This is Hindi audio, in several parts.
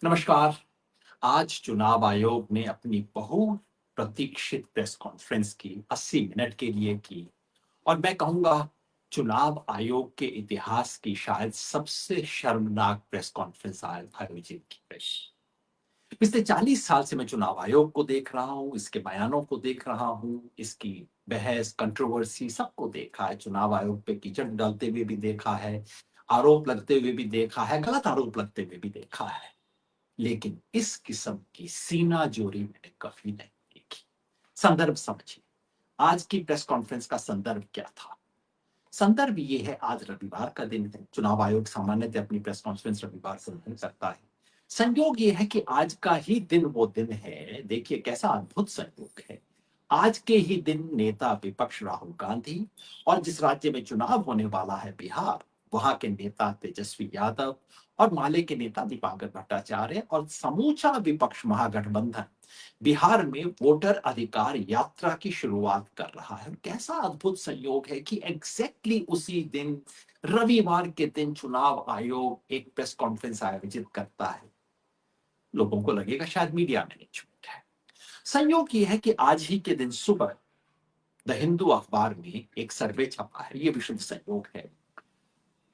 नमस्कार। आज चुनाव आयोग ने अपनी बहुप्रतीक्षित प्रेस कॉन्फ्रेंस की 80 मिनट के लिए की और मैं कहूँगा चुनाव आयोग के इतिहास की शायद सबसे शर्मनाक प्रेस कॉन्फ्रेंस आयोजित की गई। पिछले 40 साल से मैं चुनाव आयोग को देख रहा हूँ, इसके बयानों को देख रहा हूँ, इसकी बहस, कंट्रोवर्सी सबको देखा है। चुनाव आयोग पे कीचड़ डालते हुए भी देखा है, आरोप लगते हुए भी देखा है, गलत आरोप लगते हुए भी देखा है। लेकिन इस किस्म की सीनाजोरी मैंने कभी नहीं देखी। संदर्भ समझिए, आज की प्रेस कॉन्फ्रेंस का संदर्भ क्या था? संदर्भ ये है, आज रविवार का दिन है। चुनाव आयोग सामान्यतः अपनी प्रेस कॉन्फ्रेंस रविवार से नहीं करता है। संयोग ये है कि आज का ही दिन वो दिन है। देखिए कैसा अद्भुत संयोग है। आज के ही दिन नेता विपक्ष राहुल गांधी और जिस राज्य में चुनाव होने वाला है बिहार, वहां के नेता तेजस्वी यादव और माले के नेता दीपांकर भट्टाचार्य और समूचा विपक्ष महागठबंधन बिहार में वोटर अधिकार यात्रा की शुरुआत कर रहा है। कैसा अद्भुत संयोग है कि एग्जैक्टली उसी दिन, रविवार के दिन, चुनाव आयोग एक प्रेस कॉन्फ्रेंस आयोजित करता है। लोगों को लगेगा शायद मीडिया मैनेजमेंट है। संयोग यह है कि आज ही के दिन सुबह द हिंदू अखबार में एक सर्वे छपा है। ये विशुद्ध संयोग है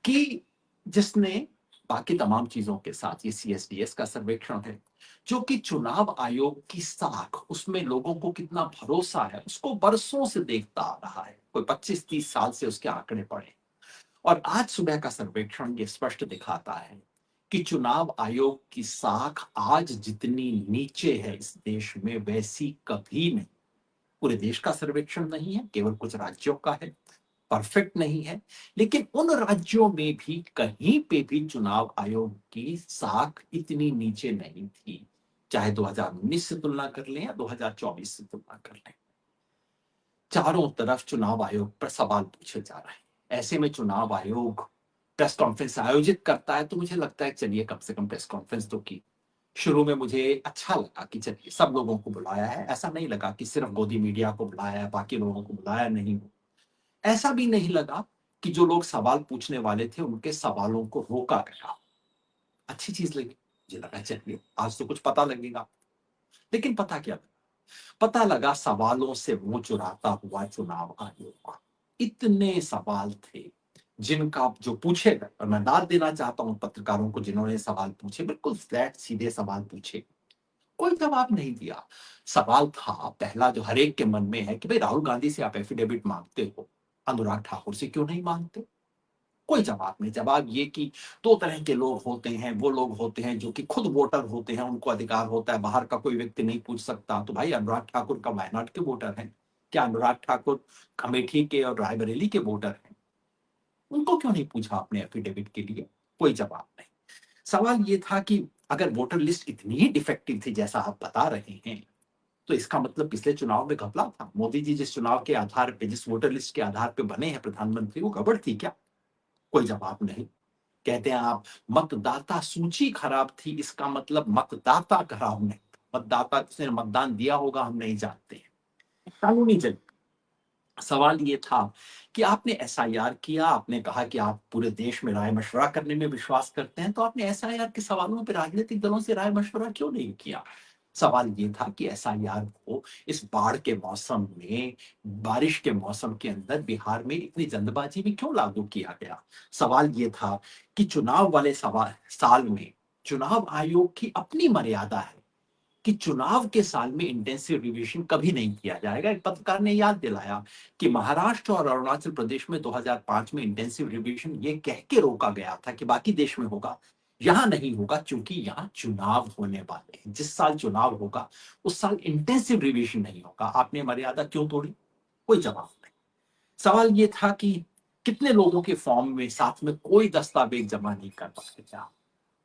कि जिसने बाकी तमाम चीजों के साथ, ये सीएसडीएस का सर्वेक्षण है जो कि चुनाव आयोग की साख, उसमें लोगों को कितना भरोसा है उसको बरसों से देखता आ रहा है। कोई 25-30 साल से उसके आंकड़े पड़े और आज सुबह का सर्वेक्षण ये स्पष्ट दिखाता है कि चुनाव आयोग की साख आज जितनी नीचे है इस देश में, वैसी कभी नहीं। पूरे देश का सर्वेक्षण नहीं है, केवल कुछ राज्यों का है, परफेक्ट नहीं है। लेकिन उन राज्यों में भी कहीं पे भी चुनाव आयोग की साख इतनी नीचे नहीं थी, चाहे 2019 से तुलना कर लें या 2024 से तुलना कर लें। चारों तरफ चुनाव आयोग पर सवाल पूछे जा रहे हैं। ऐसे में चुनाव आयोग प्रेस कॉन्फ्रेंस आयोजित करता है तो मुझे लगता है चलिए कम से कम प्रेस कॉन्फ्रेंस तो की। शुरू में मुझे अच्छा लगा कि चलिए सब लोगों को बुलाया है, ऐसा नहीं लगा कि सिर्फ गोदी मीडिया को बुलाया है, बाकी लोगों को बुलाया नहीं। ऐसा भी नहीं लगा कि जो लोग सवाल पूछने वाले थे उनके सवालों को रोका गया। अच्छी चीज लगी। मुझे लगा चलिए आज तो कुछ पता लगेगा। लेकिन पता क्या लगा? पता लगा सवालों से मुंह चुराता हुआ चुनाव आयोग। इतने सवाल थे जिनका जो पूछे गए, और मैं दाद देना चाहता हूं पत्रकारों को जिन्होंने सवाल पूछे, बिल्कुल फ्लैट सीधे सवाल पूछे, कोई जवाब नहीं दिया। सवाल था पहला जो हर एक के मन में है कि भाई राहुल गांधी से आप एफिडेविट मांगते हो, अनुराग ठाकुर से क्यों नहीं मांगते? कोई जवाब नहीं। जवाब ये कि दो तरह के लोग होते हैं, वो लोग होते हैं जो कि खुद वोटर होते हैं, उनको अधिकार होता है, बाहर का कोई व्यक्ति नहीं पूछ सकता। तो भाई अनुराग ठाकुर का वायनाड के वोटर हैं, क्या अनुराग ठाकुर अमेठी के और रायबरेली के वोटर हैं? उनको क्यों नहीं पूछा आपने एफिडेविट के लिए? कोई जवाब नहीं। सवाल ये था कि अगर वोटर लिस्ट इतनी ही डिफेक्टिव थी जैसा आप बता रहे हैं, तो इसका मतलब पिछले चुनाव में घपला था। मोदी जी जिस चुनाव के आधार पे, जिस वोटर लिस्ट के आधार पे बने हैं प्रधानमंत्री, वो गड़बड़ थी क्या? कोई जवाब नहीं। कहते हैं आप मतदाता सूची खराब थी, इसका मतलब मतदाता खराब नहीं। मतदाता जिसने मतदान दिया होगा हम नहीं जानते हैं। कानूनी जज। सवाल ये था कि आपने एसआईआर किया, आपने कहा कि आप पूरे देश में राय मशवरा करने में विश्वास करते हैं, तो आपने एसआईआर के सवालों पर राजनीतिक दलों से राय मशवरा क्यों नहीं किया? सवाल ये था कि एसआईआर को इस बाढ़ के मौसम में, बारिश के मौसम के अंदर बिहार में इतनी जल्दबाजी में क्यों लागू किया गया? सवाल ये था कि चुनाव वाले साल में चुनाव आयोग की अपनी मर्यादा है कि चुनाव के साल में इंटेंसिव रिवीजन कभी नहीं किया जाएगा। एक पत्रकार ने याद दिलाया कि महाराष्ट्र और अरुणाचल प्रदेश में 2005 में इंटेंसिव रिवीजन ये कह के रोका गया था कि बाकी देश में होगा, यहां नहीं होगा, क्योंकि यहां चुनाव होने वाले हैं। जिस साल चुनाव होगा उस साल इंटेंसिव रिवीजन नहीं होगा। आपने मर्यादा क्यों तोड़ी? कोई जवाब नहीं। सवाल ये था कि कितने लोगों के फॉर्म में साथ में कोई दस्तावेज जमा नहीं कर पाए थे आप?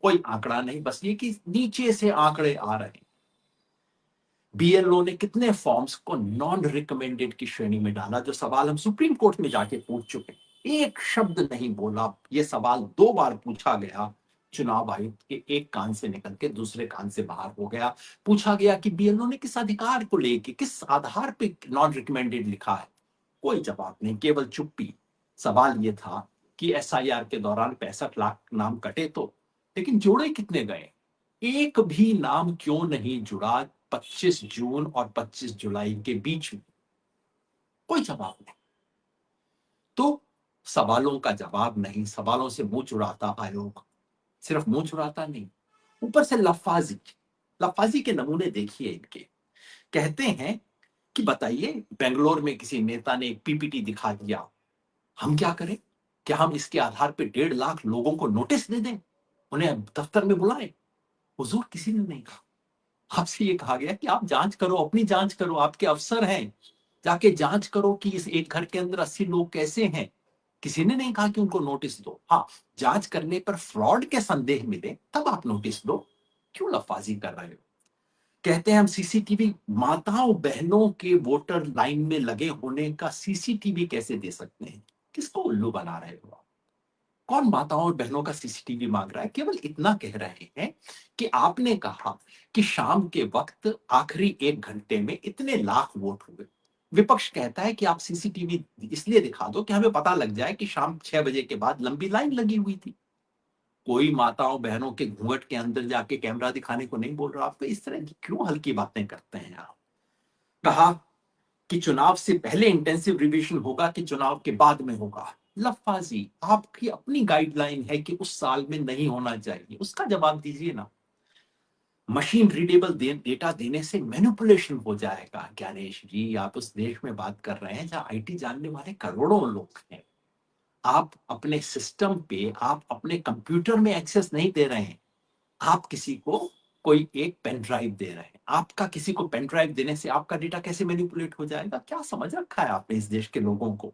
कोई आंकड़ा नहीं, बस ये कि नीचे से आंकड़े आ रहे हैं। बीएलओ ने कितने फॉर्म्स को नॉन रिकमेंडेड की श्रेणी में डाला? जो सवाल हम सुप्रीम कोर्ट में जाके पूछ चुके, एक शब्द नहीं बोला। ये सवाल 2 बार पूछा गया, चुनाव आयुक्त के एक कान से निकल के दूसरे कान से बाहर हो गया। पूछा गया कि बीएलओ ने किस अधिकार को लेके, किस आधार पे नॉन रिकमेंडेड लिखा है? कोई जवाब नहीं, केवल चुप्पी। सवाल ये था कि एसआईआर के दौरान 65 लाख नाम कटे तो, लेकिन जोड़े कितने गए? एक भी नाम क्यों नहीं जुड़ा 25 जून और 25 जुलाई के बीच में? कोई जवाब नहीं। तो सवालों का जवाब नहीं, सवालों से मुंह चुराता आयोग। सिर्फ मुंह चुराता नहीं, ऊपर से लफाजी। लफाजी के नमूने देखिए इनके। कहते हैं कि बताइए, बेंगलोर में किसी नेता ने एक पीपीटी दिखा दिया, हम क्या करें? क्या हम इसके आधार पे 1.5 लाख लोगों को नोटिस दे दें, उन्हें दफ्तर में बुलाएं? हुजूर, किसी ने नहीं कहा। आपसे ये कहा गया कि आप जांच करो, अपनी जांच करो, आपके अफसर हैं, जाके जांच करो कि इस एक घर के अंदर 80 लोग कैसे हैं। किसी ने नहीं कहा कि उनको नोटिस दो। हाँ, जांच करने पर फ्रॉड के संदेह मिले तब आप नोटिस दो। क्यों लफाजी कर रहे हो? कहते हैं हम सीसीटीवी, माताओं बहनों के वोटर लाइन में लगे होने का सीसीटीवी कैसे दे सकते हैं? किसको उल्लू बना रहे हो आप? कौन माताओं और बहनों का सीसीटीवी मांग रहा है? केवल इतना कह रहे हैं कि आपने कहा कि शाम के वक्त आखिरी 1 घंटे में इतने लाख वोट हुए। विपक्ष कहता है कि आप सीसीटीवी इसलिए दिखा दो कि हमें पता लग जाए कि शाम 6 बजे के बाद लंबी लाइन लगी हुई थी। कोई माताओं बहनों के घूंघट के अंदर जाके कैमरा दिखाने को नहीं बोल रहा। आपको इस तरह की क्यों हल्की बातें करते हैं आप? कहा कि चुनाव से पहले इंटेंसिव रिवीजन होगा कि चुनाव के बाद में होगा। लफाजी, आपकी अपनी गाइडलाइन है कि उस साल में नहीं होना चाहिए, उसका जवाब दीजिए ना। मशीन रीडेबल डेटा देने से मैनिपुलेशन हो जाएगा। ज्ञानेश जी, आप उस देश में बात कर रहे हैं जहां आईटी जानने वाले करोड़ों लोग हैं। आप अपने सिस्टम पे, आप अपने कंप्यूटर में एक्सेस नहीं दे रहे हैं। आप किसी को कोई एक पेन ड्राइव दे रहे हैं। आपका किसी को पेन ड्राइव देने से आपका डेटा कैसे मैनिपुलेट हो जाएगा? क्या समझ रखा है आपने इस देश के लोगों को?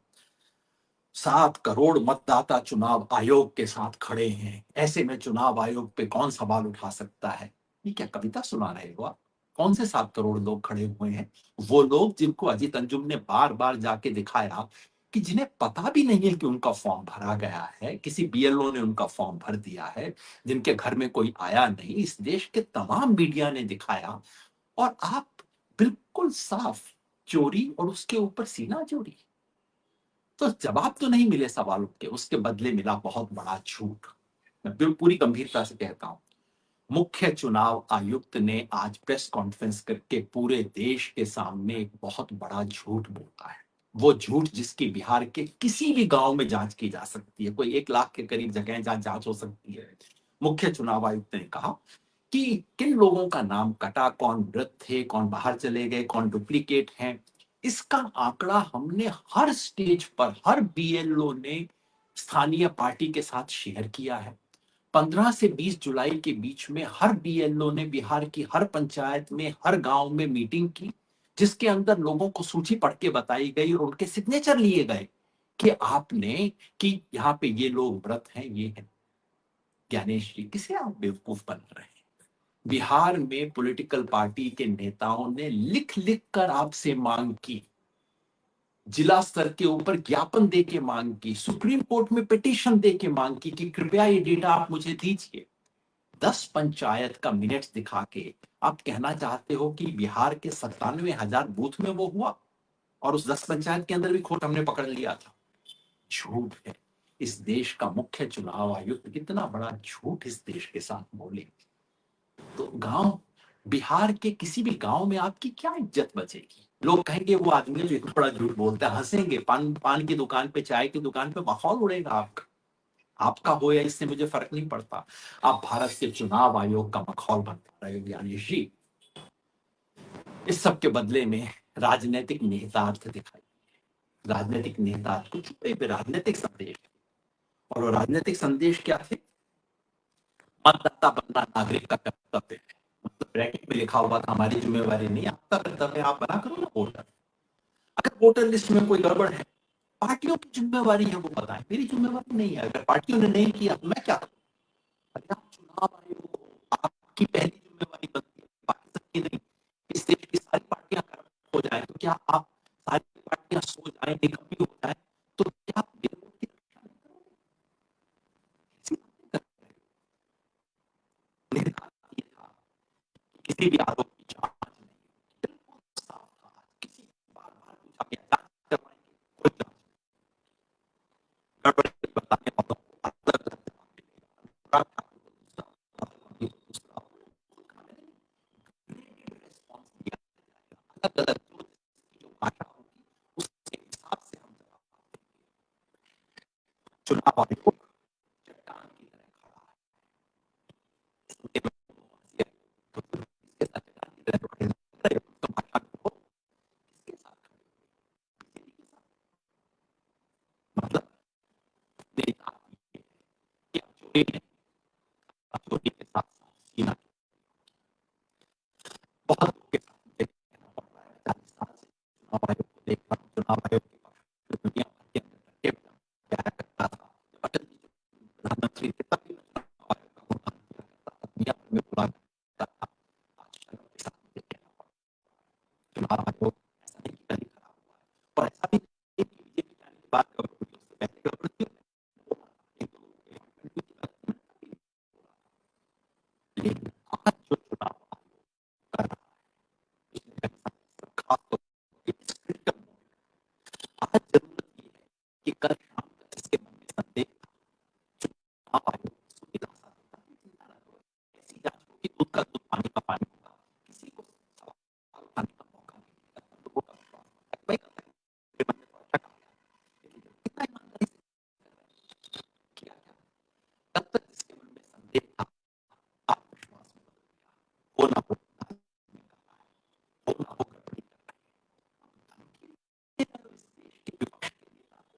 7 करोड़ मतदाता चुनाव आयोग के साथ खड़े हैं। ऐसे में चुनाव आयोग पे कौन सवाल उठा सकता है? ये क्या कविता सुना रहे हो आप? कौन से 7 करोड़ लोग खड़े हुए हैं? वो लोग जिनको अजीत अंजुम ने बार बार जाके दिखाया कि जिन्हें पता भी नहीं है कि उनका फॉर्म भरा गया है, किसी बीएलओ ने उनका फॉर्म भर दिया है, जिनके घर में कोई आया नहीं। इस देश के तमाम मीडिया ने दिखाया, और आप बिल्कुल साफ चोरी और उसके ऊपर सीना चोरी। तो जवाब तो नहीं मिले सवालों के, उसके बदले मिला बहुत बड़ा झूठ। मैं पूरी गंभीरता से कहता हूं, मुख्य चुनाव आयुक्त ने आज प्रेस कॉन्फ्रेंस करके पूरे देश के सामने एक बहुत बड़ा झूठ बोला है। वो झूठ जिसकी बिहार के किसी भी गांव में जांच की जा सकती है। कोई 1 लाख के करीब जगह है जहां जांच हो सकती है। मुख्य चुनाव आयुक्त ने कहा कि किन लोगों का नाम कटा, कौन मृत थे, कौन बाहर चले गए, कौन डुप्लीकेट हैं, इसका आंकड़ा हमने हर स्टेज पर, हर बीएलओ ने स्थानीय पार्टी के साथ शेयर किया है। 15 से 20 जुलाई के बीच में हर बीएलओ ने बिहार की हर पंचायत में, हर गांव में मीटिंग की, जिसके अंदर लोगों को सूची पढ़ के बताई गई और उनके सिग्नेचर लिए गए कि आपने, कि यहाँ पे ये लोग मृत हैं, ये है। ज्ञानेश जी, किसे आप बेवकूफ बन रहे हैं? बिहार में पॉलिटिकल पार्टी के नेताओं ने लिख लिख कर आपसे मांग की, जिला स्तर के ऊपर ज्ञापन दे के मांग की, सुप्रीम कोर्ट में पिटीशन दे के मांग की कि कृपया ये डेटा आप मुझे दीजिए। 10 पंचायत का मिनट्स दिखा के आप कहना चाहते हो कि बिहार के 97,000 बूथ में वो हुआ, और उस 10 पंचायत के अंदर भी खोट हमने पकड़ लिया था। झूठ है। इस देश का मुख्य चुनाव आयुक्त कितना बड़ा झूठ इस देश के साथ बोले, तो गांव, बिहार के किसी भी गांव में आपकी क्या इज्जत बचेगी? लोग कहेंगे वो आदमी जो इतना बड़ा झूठ बोलता है, हंसेंगे। पान पान की दुकान पे, चाय की दुकान पे माहौल उड़ेगा आपका। आपका हो या इससे मुझे फर्क नहीं पड़ता। आप भारत के चुनाव आयोग का मखौल बन रहे हो ज्ञानेश जी। इस सब के बदले में राजनीतिक निहितार्थ दिखाई, राजनीतिक निहितार्थ को छुपे हुए राजनीतिक संदेश। और वो राजनीतिक संदेश क्या थे? मतदाता बनना नागरिक का कर्तव्य है। मतलब ब्रैकेट में लिखा हुआ था हमारी जिम्मेवारी नहीं, आपका कर्तव्य, आप बना करो ना वोटर। अगर वोटर लिस्ट में कोई गड़बड़ है, पार्टियों की जिम्मेवारी है वो बताएं, मेरी जिम्मेवारी नहीं है। अगर पार्टियों ने नहीं किया तो मैं क्या करूं? अगर आप चुनाव आयोग हो, आपकी पहली जिम्मेवारी बनती है, बाकी सबकी नहीं। इस देश की सारी पार्टियां करप्ट हो जाए तो क्या आप, सारी पार्टियां सो जाए, निकम्मी हो जाए, तो क्या आप विरोध की रक्षा नहीं करोगे? ऐसी बातें करते हैं। निर्धारण ये था कि किसी भी आरोप की जांच नहीं, बिल्कुल साफ था। किसी बार बार पूछा गया जांच करवाएंगे, कोई जांच गड़बड़ बताने वालों को अलग अलग जवाब मिलेगा। अनुराग ठाकुर को दूसरा, राहुल गांधी को दूसरा, चुनाव आयोग चट्टान की तरह खड़ा है। सुनते लोग हंसी आती है, तो तुम इसके साथ चट्टान की तरह खड़े हो रहे हो, तो भाषा को किसके साथ खड़े हो? बीजेपी के साथ। मतलब नेता ये है कि आप चोरी नहीं, आप चोरी के साथ साथ सीना बहुत लोग के साथ मुझे कहना पड़ रहा है। 40 साल से चुनाव आयोग को देख रहा हूँ, चुनाव आयोग के पक्ष में दुनिया भर के अंदर डटे हुए प्यार करता था। जब अटल जी प्रधानमंत्री थे तब भी मैं चुनाव आयोग का गुणगान किया करता था, दुनिया भर में बुरा करता था। आज शर्म के साथ मुझे कहना पड़ रहा है, चुनाव आयोग ऐसा नहीं कि कभी खराब हुआ है, और ऐसा भी नहीं कि बीजेपी जाने के बाद गड़बड़ हुई, उससे पहले गड़बड़ थी, लेकिन आज जो चुनाव आयोग कर रहा है पिछले कई समय से, खासतौर पर इस क्रिटिकल मोमेंट, आज जरूरत ये है कि कल शाम तक जिसके मन में संदेह था, चुनाव आयोग उसको दिलासा देता है, चिंता न करो, ऐसी जांच होगी, दूध का दूध पानी का पानी होगा, किसी को सवाल उठाने का मौका नहीं मिलेगा, सब लोगों का विश्वास होता है। वही कहता है, मेरे मन में थोड़ा शक आ गया, लेकिन जब कितना ईमानदारी से किया गया, तब तक जिसके मन में संदेह था आत्मविश्वास में बदल गया। हो ना हो, हो ना हो गड़बड़ी कर रहे हैं। इस देश के विपक्ष के नेता को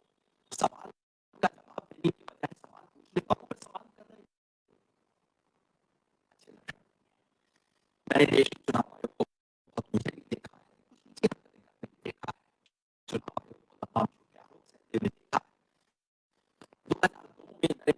सवाल का जवाब देने के बजाय सवाल पूछने वालों पर सवाल कर रहे हैं। अच्छे लक्षण नहीं है। मैंने देश के चुनाव आयोग को बहुत नीचे भी देखा है, कुछ नीचे हरकतें करते भी देखा है, चुनाव आयोग को तमाम झूठे आरोप सहते हुए देखा है। 2002 में